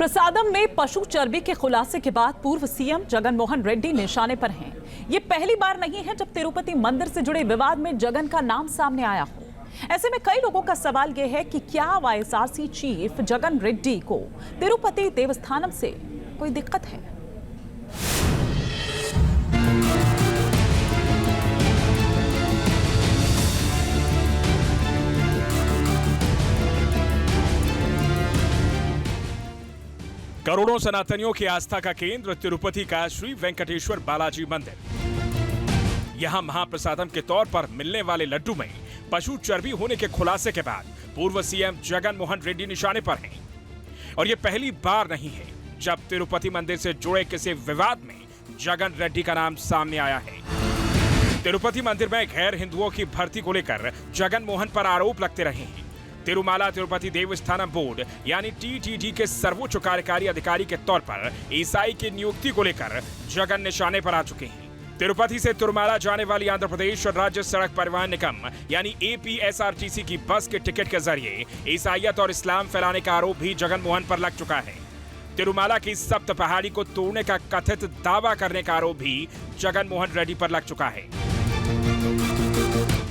प्रसादम में पशु चर्बी के खुलासे के बाद पूर्व सीएम जगन मोहन रेड्डी निशाने पर हैं। ये पहली बार नहीं है जब तिरुपति मंदिर से जुड़े विवाद में जगन का नाम सामने आया हो। ऐसे में कई लोगों का सवाल यह है कि क्या वाईएसआरसी चीफ जगन रेड्डी को तिरुपति देवस्थानम से कोई दिक्कत है। करोड़ों सनातनियों की आस्था का केंद्र तिरुपति का श्री वेंकटेश्वर बालाजी मंदिर। यहां महाप्रसादम के तौर पर मिलने वाले लड्डू में पशु चर्बी होने के खुलासे के बाद पूर्व सीएम जगन मोहन रेड्डी निशाने पर हैं। और यह पहली बार नहीं है जब तिरुपति मंदिर से जुड़े किसी विवाद में जगन रेड्डी का नाम सामने आया है। तिरुपति मंदिर में गैर हिंदुओं की भर्ती को लेकर जगन मोहन पर आरोप लगते रहे हैं। तिरुमाला तिरुपति देवस्थानम बोर्ड यानी टीटीडी के सर्वोच्च कार्यकारी अधिकारी के तौर पर ईसाई की नियुक्ति को लेकर जगन निशाने पर आ चुके हैं। तिरुपति से तिरुमाला जाने वाली आंध्र प्रदेश राज्य सड़क परिवहन निगम यानी एपीएसआरटीसी की बस के टिकट के जरिए ईसाईयत और इस्लाम फैलाने का आरोप भी जगन मोहन पर लग चुका है। तिरुमाला की सप्त पहाड़ी को तोड़ने का कथित दावा करने का आरोप भी जगन मोहन रेड्डी पर लग चुका है।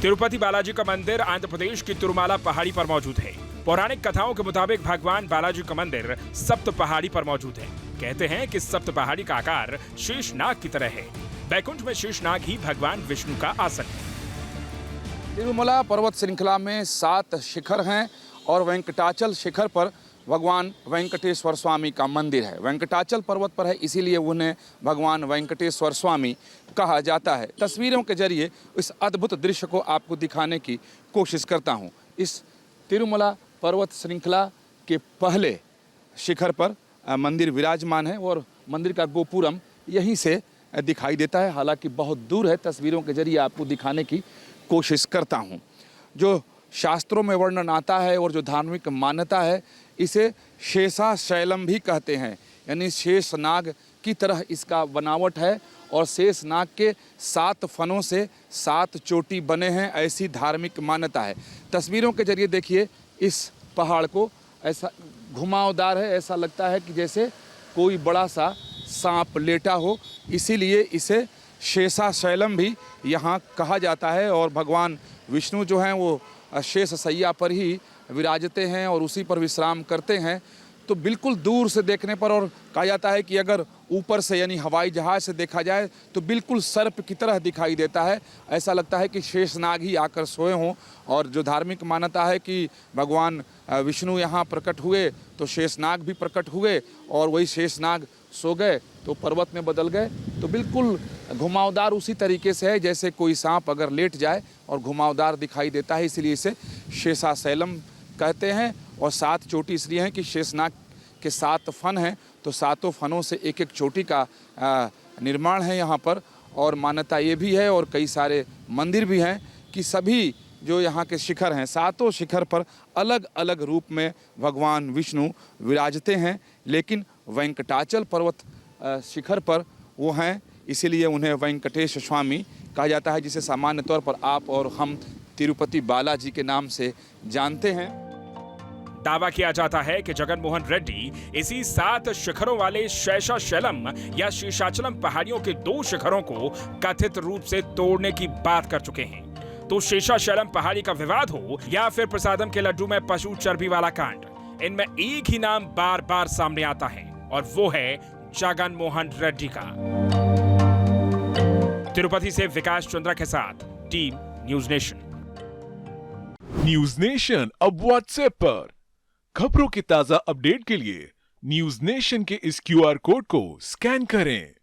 तिरुपति बालाजी का मंदिर आंध्र प्रदेश की तिरुमाला पहाड़ी पर मौजूद है। पौराणिक कथाओं के मुताबिक भगवान बालाजी का मंदिर सप्त पहाड़ी पर मौजूद है। कहते हैं कि सप्त पहाड़ी का आकार शेषनाग की तरह है। बैकुंठ में शेषनाग ही भगवान विष्णु का आसन है। तिरुमला पर्वत श्रृंखला में 7 शिखर हैं और वेंकटाचल शिखर पर भगवान वेंकटेश्वर स्वामी का मंदिर है। वेंकटाचल पर्वत पर है, इसीलिए उन्हें भगवान वेंकटेश्वर स्वामी कहा जाता है। तस्वीरों के जरिए इस अद्भुत दृश्य को आपको दिखाने की कोशिश करता हूं। इस तिरुमला पर्वत श्रृंखला के पहले शिखर पर मंदिर विराजमान है और मंदिर का गोपुरम यहीं से दिखाई देता है। हालांकि बहुत दूर है, तस्वीरों के जरिए आपको दिखाने की कोशिश करता हूं। जो शास्त्रों में वर्णन आता है और जो धार्मिक मान्यता है, इसे शेषाशैलम भी कहते हैं, यानी शेषनाग की तरह इसका बनावट है और शेषनाग के 7 फनों से 7 चोटी बने हैं, ऐसी धार्मिक मान्यता है। तस्वीरों के जरिए देखिए इस पहाड़ को, ऐसा घुमावदार है, ऐसा लगता है कि जैसे कोई बड़ा सा सांप लेटा हो, इसीलिए इसे शेषाशैलम भी यहाँ कहा जाता है। और भगवान विष्णु जो हैं वो शेष सैया पर ही विराजते हैं और उसी पर विश्राम करते हैं। तो बिल्कुल दूर से देखने पर, और कहा जाता है कि अगर ऊपर से यानी हवाई जहाज से देखा जाए तो बिल्कुल सर्प की तरह दिखाई देता है। ऐसा लगता है कि शेषनाग ही आकर सोए हों। और जो धार्मिक मान्यता है कि भगवान विष्णु यहाँ प्रकट हुए तो शेषनाग भी प्रकट हुए और वही शेषनाग सो गए तो पर्वत में बदल गए। तो बिल्कुल घुमावदार उसी तरीके से है जैसे कोई सांप अगर लेट जाए और घुमावदार दिखाई देता है, इसलिए इसे शेषाशैलम कहते हैं। और 7 चोटी इसलिए हैं कि शेषनाग के 7 फन हैं, तो 7 फनों से एक एक चोटी का निर्माण है यहाँ पर। और मान्यता ये भी है और कई सारे मंदिर भी हैं कि सभी जो यहाँ के शिखर हैं, 7 शिखर पर अलग अलग रूप में भगवान विष्णु विराजते हैं, लेकिन वेंकटाचल पर्वत शिखर पर वो हैं, इसीलिए उन्हें वेंकटेश स्वामी कहा जाता है, जिसे सामान्य तौर पर आप और हम तिरुपति बालाजी के नाम से जानते हैं। दावा किया जाता है कि जगन मोहन रेड्डी इसी 7 शिखरों वाले शेषाचलम या शेषाचलम पहाड़ियों के 2 शिखरों को कथित रूप से तोड़ने की बात कर चुके हैं। तो शेषाचलम पहाड़ी का विवाद हो या फिर प्रसादम के लड्डू में पशु चर्बी वाला कांड, इनमें एक ही नाम बार बार सामने आता है और वो है जगन मोहन रेड्डी का। तिरुपति से विकास चंद्रा के साथ team news nation. News nation अब व्हाट्सएप पर खबरों की ताजा अपडेट के लिए न्यूज नेशन के इस क्यूआर कोड को स्कैन करें।